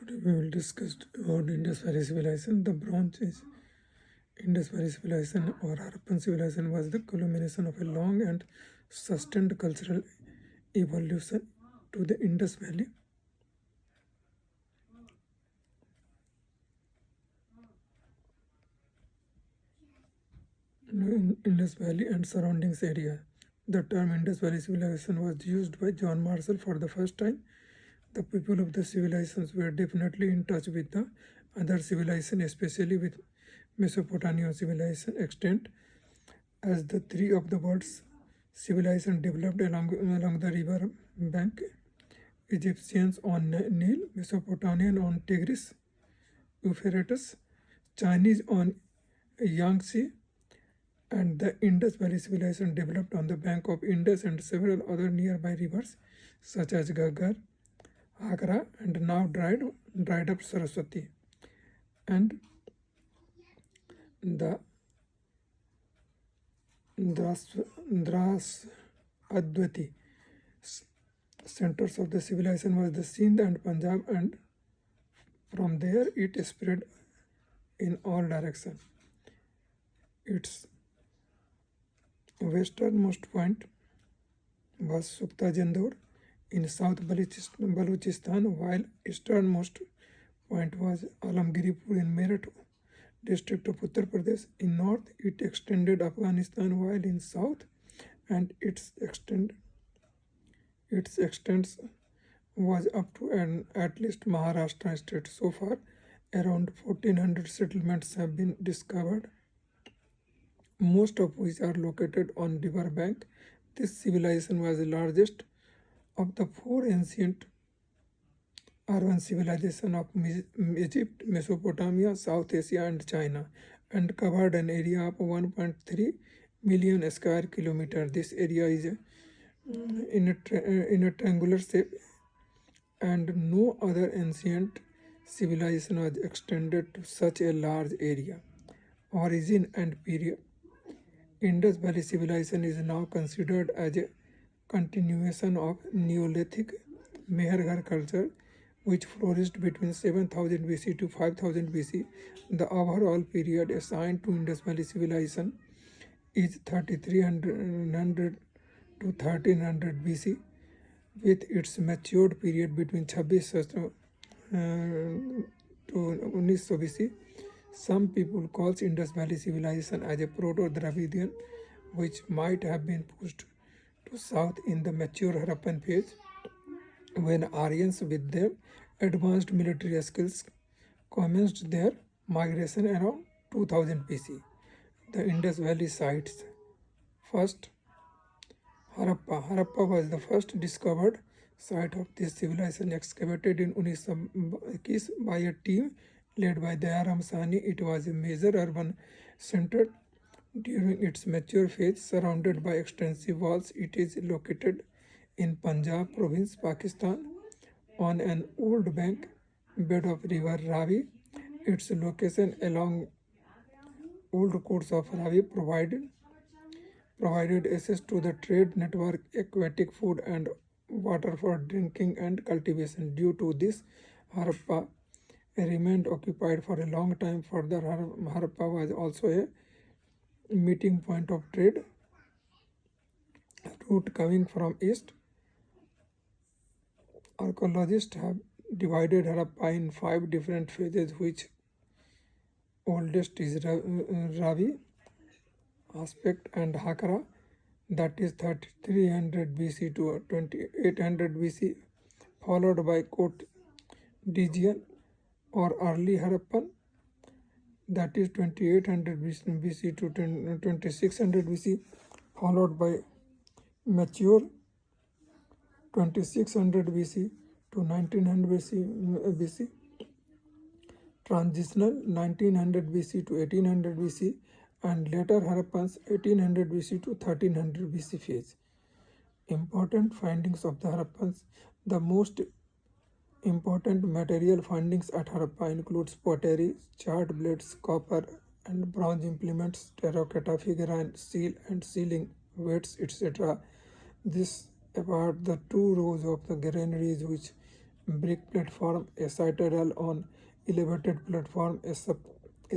Today we will discuss about Indus Valley civilization. The Bronze Age Indus Valley civilization or Harappan civilization was the culmination of a long and sustained cultural evolution to the Indus Valley. In Indus Valley and surroundings area. The term Indus Valley civilization was used by John Marshall for the first time. The people of the civilizations were definitely in touch with the other civilization, especially with Mesopotamian civilization extent, as the three of the world's civilization developed along the river bank. Egyptians on Nile, Mesopotamian on Tigris, Euphrates, Chinese on Yangtze, and the Indus Valley civilization developed on the bank of Indus and several other nearby rivers such as Ghaggar, Agra, and now dried up Saraswati. And the Dras Advati centers of the civilization was the Sindh and Punjab, and from there it spread in all directions. Its westernmost point was Sukta Jandor in South Balochistan, while easternmost point was Alamgiripur in Meerut district of Uttar Pradesh. In north, it extended Afghanistan, while in south, and its extent was up to at least Maharashtra state. So far, around 1400 settlements have been discovered, most of which are located on river bank. This civilization was the largest of the four ancient urban civilizations of Egypt, Mesopotamia, South Asia, and China, and covered an area of 1.3 million square kilometers. This area is in a triangular shape, and no other ancient civilization was extended to such a large area. Origin and period. Indus Valley civilization is now considered as a continuation of Neolithic Mehergar culture, which flourished between 7000 BC to 5000 BC. The overall period assigned to Indus Valley civilization is 3300 to 1300 BC, with its matured period between 2600 to 1900 BC. Some people call Indus Valley civilization as a Proto-Dravidian, which might have been pushed to south in the mature Harappan phase, when Aryans with their advanced military skills commenced their migration around 2000 BC. The Indus Valley sites. First, Harappa. Harappa was the first discovered site of this civilization, excavated in 1921 by a team led by Dayaram Sani. It was a major urban center during its mature phase, surrounded by extensive walls. It is located in Punjab province, Pakistan, on an old bank bed of river Ravi. Its location along old course of Ravi provided access to the trade network, aquatic food, and water for drinking and cultivation. Due to this, Harappa remained occupied for a long time. Further, Harappa was also a meeting point of trade route coming from east. Archaeologists have divided Harappa in 5 different phases, which oldest is Ravi aspect and Hakra, that is 3300 BC to 2800 BC, followed by Kot Dijian or early Harappan, that is 2800 BC to 2600 BC, followed by mature 2600 BC to 1900 BC, transitional 1900 BC to 1800 BC, and later Harappans 1800 BC to 1300 BC phase. Important findings of the Harappans. The most important material findings at Harappa includes pottery, charred blades, copper and bronze implements, terracotta figurine, seal and sealing, weights, etc. This about the 2 rows of the granaries which brick platform, a citadel on elevated platform, a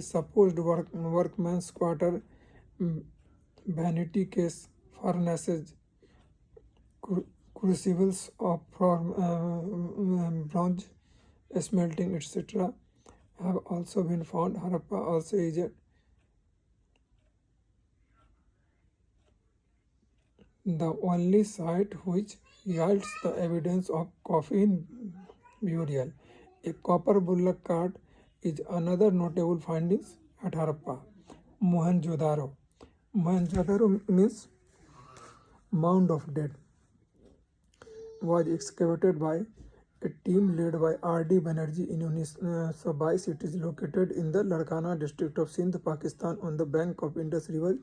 supposed workman's quarter, mm, vanity case, furnaces, crucibles of bronze, smelting, etc. have also been found. Harappa also is the only site which yields the evidence of coffin burial. A copper bullock cart is another notable findings at Harappa. Mohenjo-daro. Mohenjo-daro means mound of dead, was excavated by a team led by R.D. Banerjee in 1922. It is located in the Larkana district of Sindh, Pakistan, on the bank of Indus River.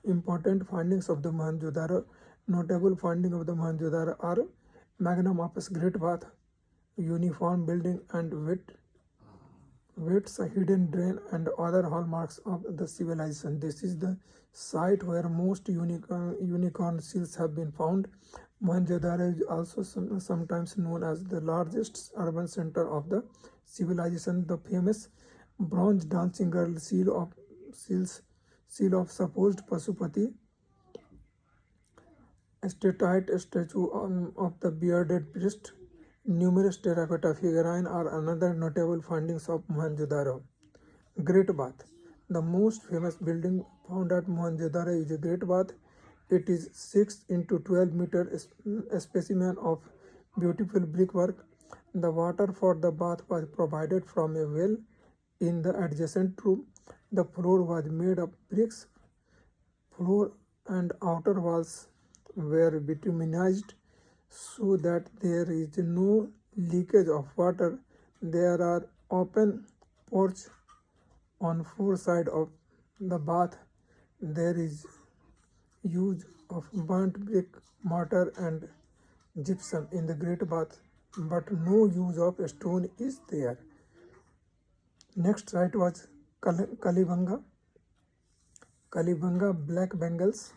Important findings of the Mohenjo-daro. Notable findings of the Mohenjo-daro are magnum opus Great Bath, uniform building and wets, a hidden drain, and other hallmarks of the civilization. This is the site where most unicorn seals have been found. Mohenjo-daro is also sometimes known as the largest urban center of the civilization. The famous bronze dancing girl seal of supposed Pasupati, a statue of the bearded priest, numerous terracotta figurines are another notable findings of Mohenjo-daro. Great Bath. The most famous building found at Mohenjo-daro is a Great Bath. It is 6 into 12 meter specimen of beautiful brickwork. The water for the bath was provided from a well in the adjacent room. The floor was made of bricks. Floor and outer walls were bituminized so that there is no leakage of water. There are open porch on four sides of the bath. There is use of burnt brick, mortar and gypsum in the great bath, but no use of stone is there. Next site was Kalibanga. Kalibanga Black Bengals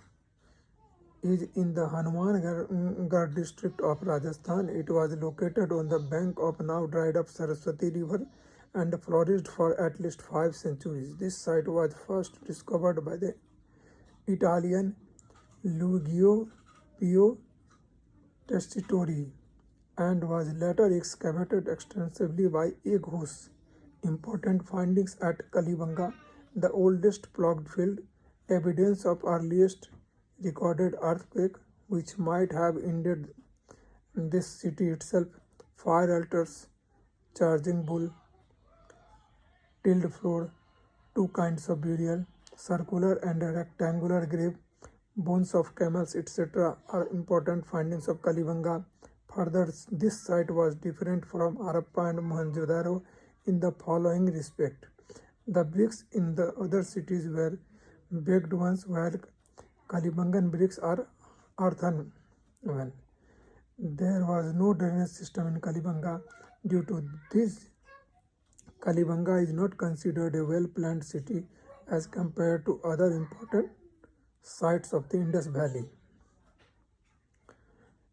is in the Hanumangarh district of Rajasthan. It was located on the bank of now dried up Saraswati River and flourished for at least 5 centuries. This site was first discovered by the Italian Luigio Pio Tessitori and was later excavated extensively by Eghus. Important findings at Kalibanga: the oldest ploughed field, evidence of earliest recorded earthquake which might have ended this city itself, fire altars, charging bull, tilled floor, two kinds of burial, circular and rectangular grave, bones of camels, etc. are important findings of Kalibanga. Further, this site was different from Harappa and Mohenjo-daro in the following respect. The bricks in the other cities were baked ones, while Kalibangan bricks are earthen one. There was no drainage system in Kalibanga. Due to this, Kalibanga is not considered a well-planned city as compared to other important sites of the Indus Valley.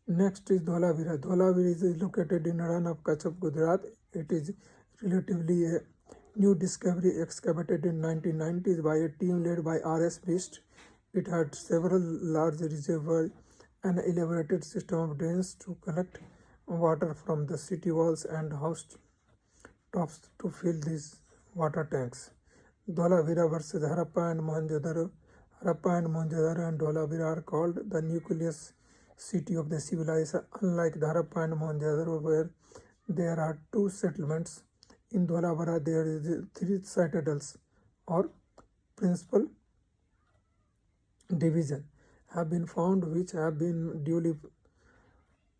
Next is Dholavira. Dholavira is located in Ran of Kutch of Gujarat. It is relatively a new discovery excavated in 1990s by a team led by R.S. Bist. It had several large reservoirs and an elaborated system of drains to collect water from the city walls and house tops to fill these water tanks. Dholavira versus Harappa and Mohenjo-daro. Harappa and Mohenjo-daro and Dholavira are called the nucleus city of the civilization. Unlike the Harappa and Mohenjo-daro, where there are two settlements, in Dholavira there is 3 citadels or principal division have been found, which have been duly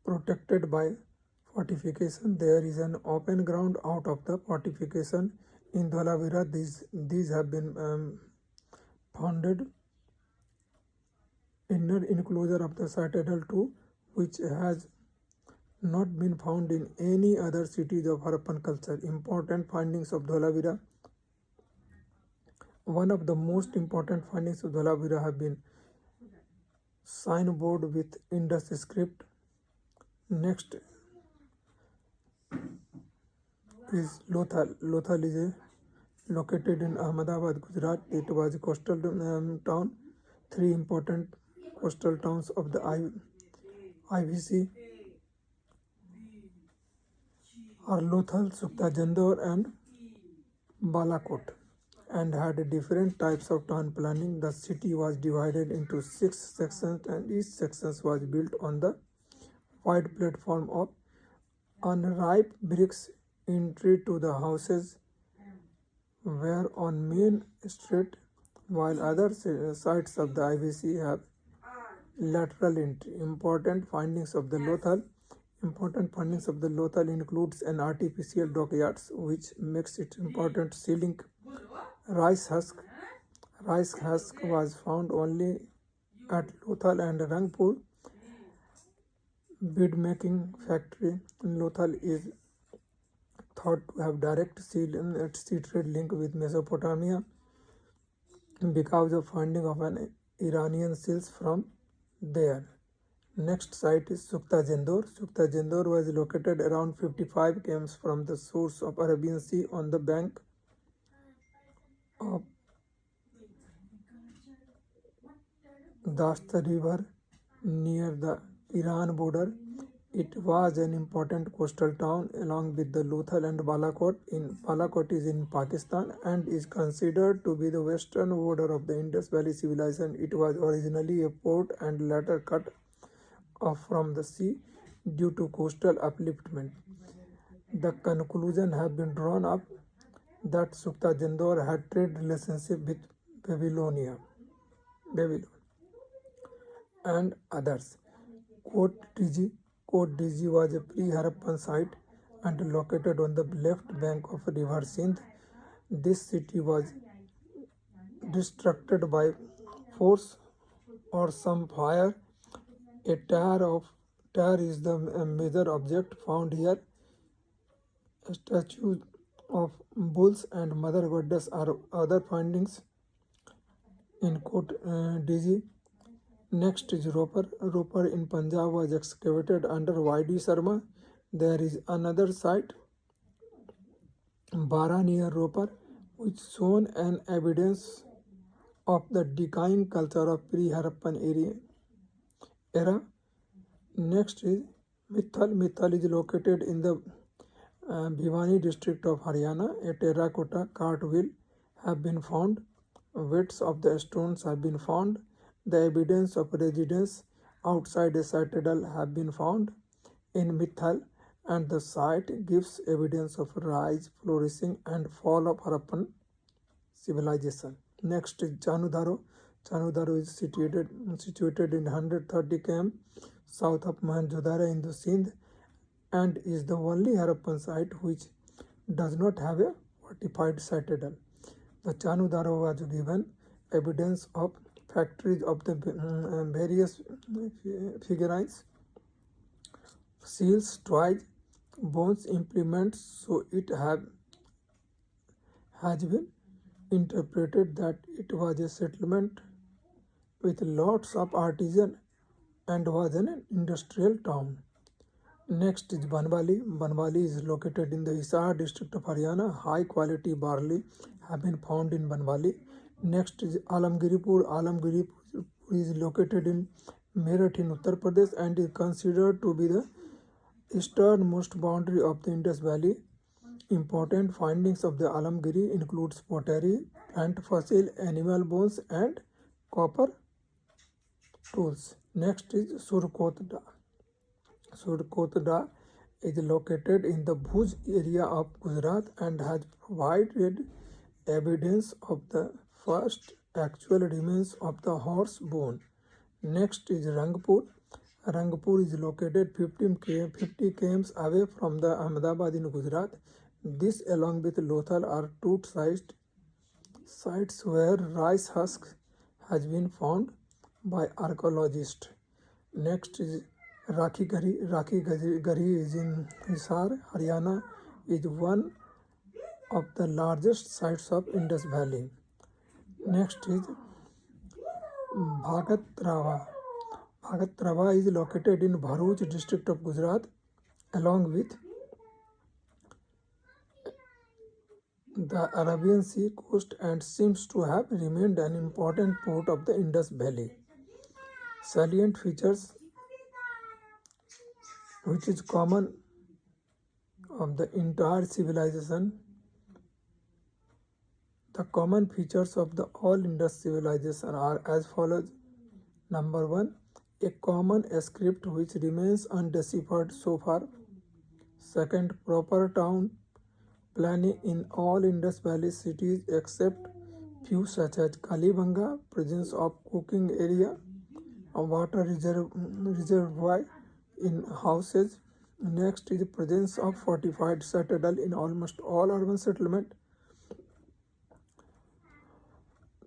protected by fortification. There is an open ground out of the fortification in Dholavira. These have been founded inner enclosure of the citadel too, which has not been found in any other cities of Harappan culture. Important findings of Dholavira. One of the most important findings of Dholavira have been signboard with Indus script. Next, is Lothal. Lothal is located in Ahmedabad, Gujarat. It was a coastal town. Three important coastal towns of the IVC are Lothal, Sukta Jandor, and Balakot, and had different types of town planning. The city was divided into 6 sections, and each section was built on the wide platform of unripe bricks. Entry to the houses were on Main Street, while other sites of the IVC have lateral entry. Important findings of the Lothal includes an artificial dockyards, which makes it important. Sealing rice husk. Rice husk was found only at Lothal and Rangpur. Bead making factory in Lothal is thought to have direct sea trade link with Mesopotamia because of finding of an Iranian seals from there. Next site is Sukta Jandor. Sukta Jandor was located around 55 km from the source of Arabian Sea on the bank of Dasta River near the Iran border. It was an important coastal town along with the Lothal and Balakot. Balakot is in Pakistan and is considered to be the western border of the Indus Valley civilization. It was originally a port and later cut off from the sea due to coastal upliftment. The conclusion have been drawn up that Sukta Jandor had trade relationship with Babylon, and others. Kot Diji was a pre-Harappan site and located on the left bank of river Sindh. This city was destructed by force or some fire. A tire is the major object found here. Statues of bulls and mother goddess are other findings in Kot Diji. Next is Ropar. Ropar in Punjab was excavated under Y.D. Sharma. There is another site, Bara near Ropar, which shown an evidence of the decaying culture of pre-Harappan era. Next is Mithal. Mithal is located in the Bhiwani district of Haryana. A terracotta cart wheel have been found. Weights of the stones have been found. The evidence of residence outside a citadel have been found in Mithal, and the site gives evidence of rise, flourishing, and fall of Harappan civilization. Next is Chanudaro. Chanudaro is situated in 130 km south of Mohenjo-daro in the Sindh, and is the only Harappan site which does not have a fortified citadel. The Chanudaro was given evidence of factories of the various figurines, seals, toys, bones, implements. So it has been interpreted that it was a settlement with lots of artisans and was an industrial town. Next is Banbali. Banbali is located in the Hisar district of Haryana. High quality barley have been found in Banbali. Next is Alamgiripur. Alamgiripur is located in Meerut in Uttar Pradesh and is considered to be the easternmost boundary of the Indus Valley. Important findings of the Alamgiri includes pottery, plant fossil, animal bones, and copper tools. Next is Surkotda. Surkotda is located in the Bhuj area of Gujarat and has provided evidence of the first actual remains of the horse bone. Next is Rangpur. Rangpur is located 50 km away from the Ahmedabad in Gujarat. This along with Lothal are two sites where rice husk has been found by archaeologists. Next is Rakhi Gari is in Hisar, Haryana, is one of the largest sites of Indus Valley. Next is Bhagat Rava. Bhagat Rava is located in Bharuch district of Gujarat along with the Arabian Sea coast and seems to have remained an important port of the Indus Valley. Salient features which is common of the entire civilization. The common features of the all Indus civilization are as follows. Number one, a common script which remains undeciphered so far. Second, proper town planning in all Indus Valley cities except few such as Kalibanga, presence of cooking area, a water reservoir in houses. Next is presence of fortified citadel in almost all urban settlement.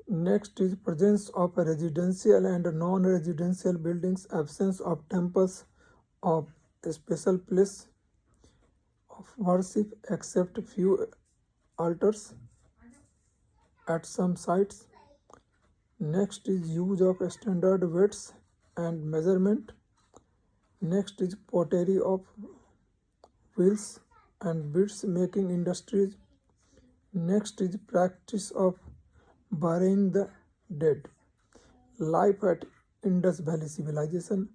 Next is presence of residential and non-residential buildings, absence of temples of a special place of worship except few altars at some sites. Next is use of standard weights and measurement. Next is pottery of wheels and beads making industries. Next is practice of burying the dead. Life at Indus Valley Civilization.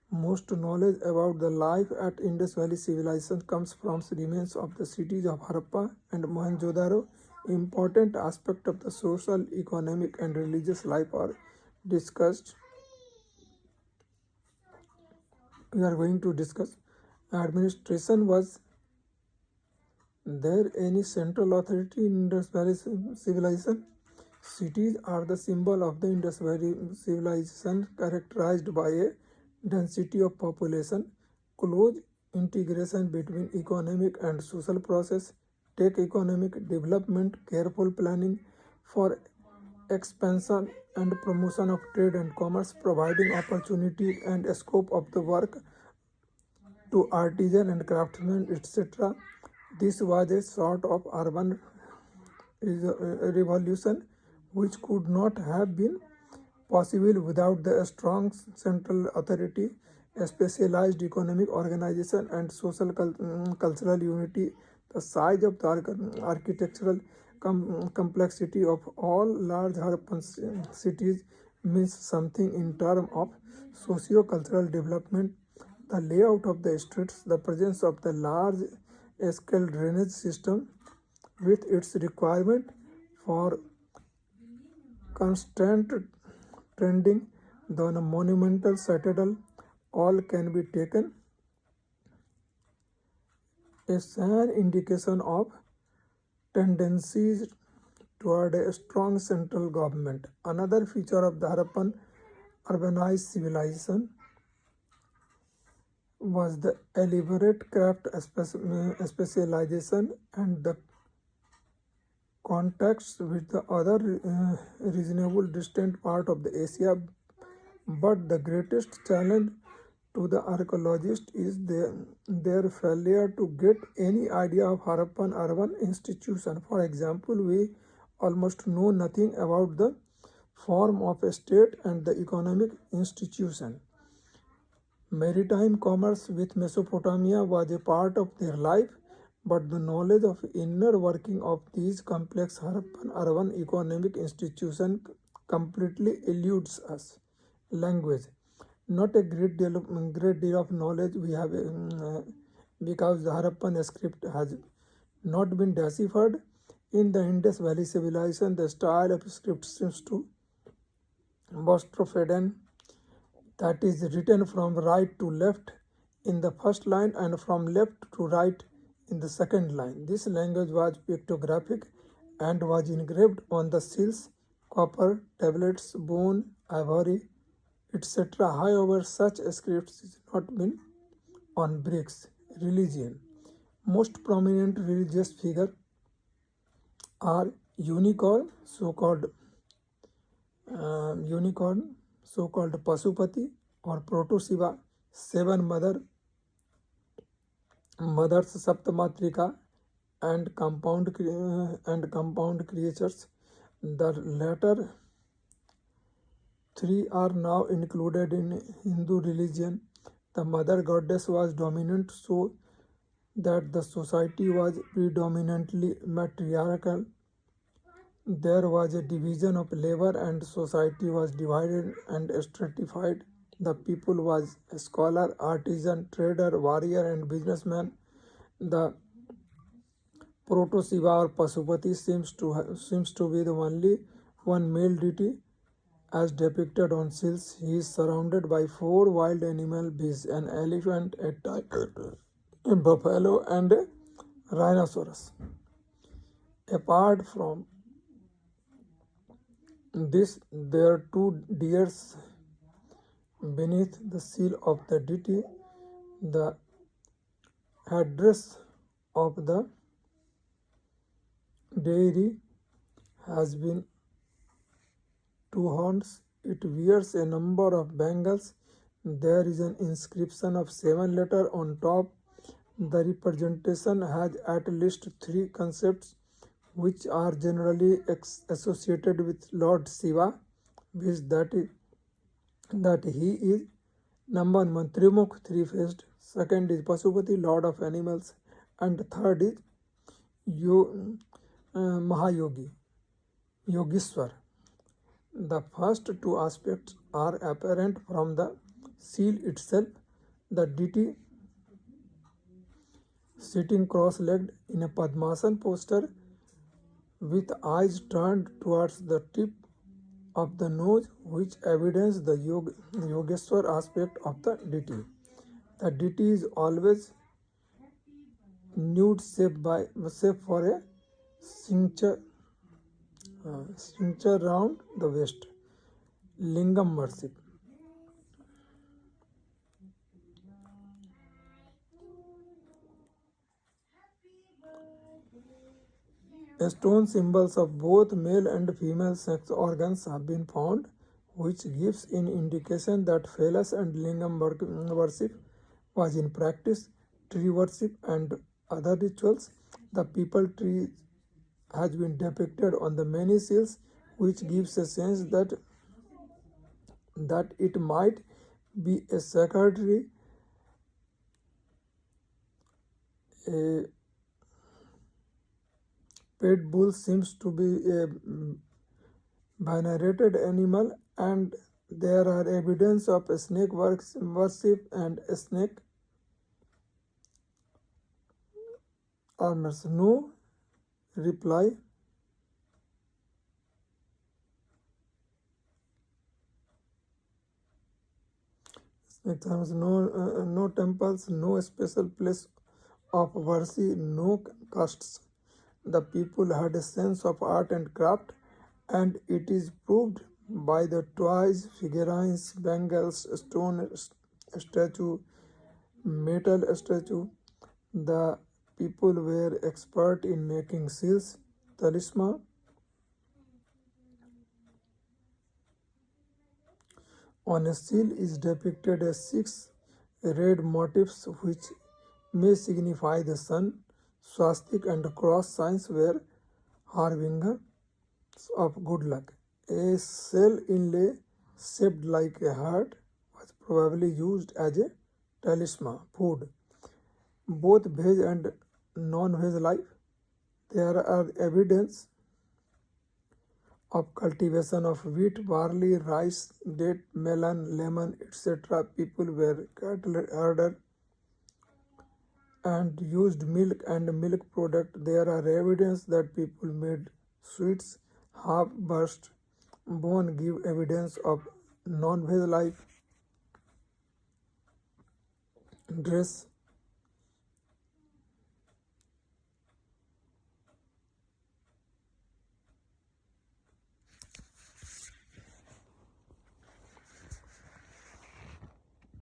Most knowledge about the life at Indus Valley Civilization comes from remains of the cities of Harappa and Mohenjo-daro. Important aspects of the social, economic, and religious life are discussed. We are going to discuss administration. Was there any central authority in Indus Valley civilization? Cities are the symbol of the Indus Valley civilization, characterized by a density of population, close integration between economic and social process, take economic development, careful planning for expansion and promotion of trade and commerce, providing opportunity and scope of the work to artisan and craftsmen, etc. This was a sort of urban revolution which could not have been possible without the strong central authority, a specialized economic organization, and social cultural unity. The size of the architectural complexity of all large Harappan cities means something in terms of socio-cultural development. The layout of the streets, the presence of the large scale drainage system with its requirement for constant trending, the monumental citadel, all can be taken as an indication of tendencies toward a strong central government. Another feature of the Harappan urbanized civilization was the elaborate craft specialization and the contacts with the other reasonable distant part of the Asia. But the greatest challenge to the archaeologists is their failure to get any idea of Harappan urban institution. For example, we almost know nothing about the form of a state and the economic institution. Maritime commerce with Mesopotamia was a part of their life, but the knowledge of inner working of these complex Harappan urban economic institutions completely eludes us. Language, not a great deal of knowledge we have because the Harappan script has not been deciphered. In the Indus Valley civilization, the style of script seems to Bostrophedan, that is written from right to left in the first line and from left to right in the second line. This language was pictographic and was engraved on the seals, copper, tablets, bone, ivory, etc. However, such scripts is not been on bricks. Religion. Most prominent religious figures are unicorn, so-called Pasupati or Proto Shiva, seven mothers Saptamatrika, and compound creatures. The latter three are now included in Hindu religion. The mother goddess was dominant, so that the society was predominantly matriarchal. There was a division of labor and society was divided and stratified. The people was a scholar, artisan, trader, warrior and businessman. The Proto-Shiva or Pasupati seems to be the only one male deity as depicted on seals. He is surrounded by four wild animal beasts, an elephant, a tiger, a buffalo and a rhinoceros. Apart from this, there are two deers beneath the seal of the deity. The headdress of the deity has been two horns. It wears a number of bangles. There is an inscription of 7 letters on top. The representation has at least three concepts which are generally associated with Lord Shiva, which that he is number one Trimukh, three-faced, second is Pasupati, Lord of Animals, and third is Mahayogi, Yogishwar. The first two aspects are apparent from the seal itself. The deity sitting cross-legged in a Padmasana posture with eyes turned towards the tip of the nose, which evidence the Yogeshwar aspect of the deity. The deity is always nude save for a cincture round the waist. Lingam worship. Stone symbols of both male and female sex organs have been found, which gives an indication that phallus and lingam worship was in practice. Tree worship and other rituals. The people tree has been depicted on the many seals, which gives a sense that it might be a sacred tree. A pet bull seems to be a venerated animal, and there are evidence of a snake worship and a snake armors. No reply. Snake armors. No temples. No special place of worship. No castes. The people had a sense of art and craft, and it is proved by the toys, figurines, bangles, stone statue, metal statue. The people were expert in making seals, talisman. On a seal is depicted as 6 red motifs which may signify the sun. Swastik and cross signs were harbinger of good luck. A shell inlay shaped like a heart was probably used as a talisman. Food. Both veg and non-veg life. There are evidence of cultivation of wheat, barley, rice, date, melon, lemon, etc. People were cattle herder and used milk and milk product. There are evidence that people made sweets. Half burst bone give evidence of non-veg life. Dress.